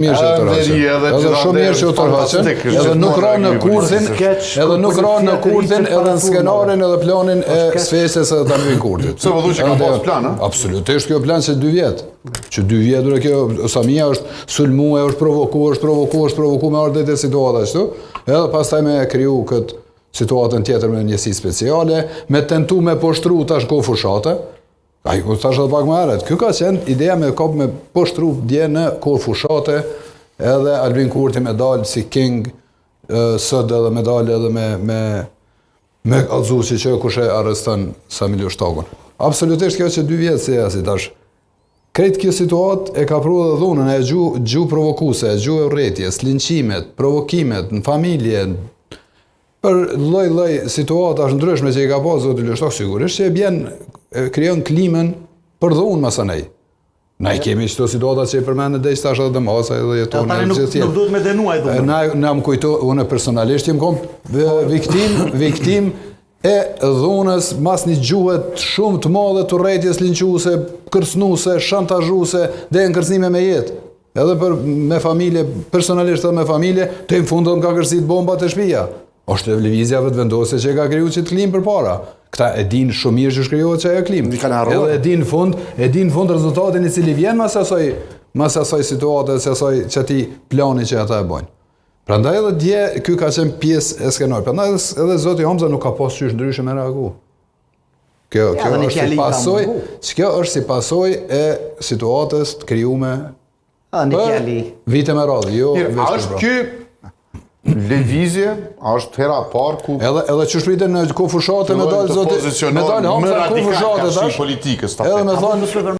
Mirë që të rraqen. Edhe shumë mirë që të rraqen. Edhe nuk rranë në kurthin, edhe në skenarin edhe planin e sfesës edhe të mjën kurtit. Se vëdhu që ka pas plan, a? Absolutisht kjo plan që 2 vjetë. Që 2 vjetë dhe kjo Samia është sulmu, është provoku me ardhet e situata qëtu. Edhe pas taj me kriju këtë situatën tjetër me njësi speciale, me tentu me poshtru tash ko fushate. A i tash edhe pak më herët. Kjo ka qenë ideja me kap me poshtru dje në kohë fushate, edhe Albin Kurti me dalë si king, sëd edhe me dalë edhe me alzusi që kushe arrestan Samiljo Shtakun. Absolutisht kjo që 2 vjetë se jasi tash. Krejt kjo situatë e ka pru edhe dhunën e gju provokuse, gju e rretjes, linqimet, provokimet në familje, për lloj situatash ndryshme që i ka pas zoti Lështok sigurisht që e bjen krijon klimën për dhunë masanej. Na i kemi çdo situata që i përmendë dhe tash edhe masa edhe jeton në gjithë. Nuk duhet me denuaj dhunë. Na më kujto, unë personalisht jam kom viktim e dhunës mas një gjuhet shumë të madhe të rretjes linquese, kërcnuese, shantazhuese dhe në kërcnime me jetë. Edhe me familje, personalisht edhe me familje, të në fundon ka kërcit bomba të shtëpia. Është televizja vetë vendose që ka kriju që të klim për para. Këta e din shumë mirë që shkrijohet që ajo klim. Edhe e din fund rezultatin i cili vjen mas asaj situate, se asaj që ati plani që ata e bojnë. Prandaj edhe dje, ky ka qenë pjesë e skenor. Prandaj edhe zoti Hamza nuk ka pas qysh ndryshe me reagu. Kjo është si pasoj e situatës të krijume për vite me radhë. A është ky lëvizje, është hera parë ku... Edhe që shpriten në kohë fushate me dalë Hamza në kohë fushate. Më radikal ka shi politikës. Edhe me thonë...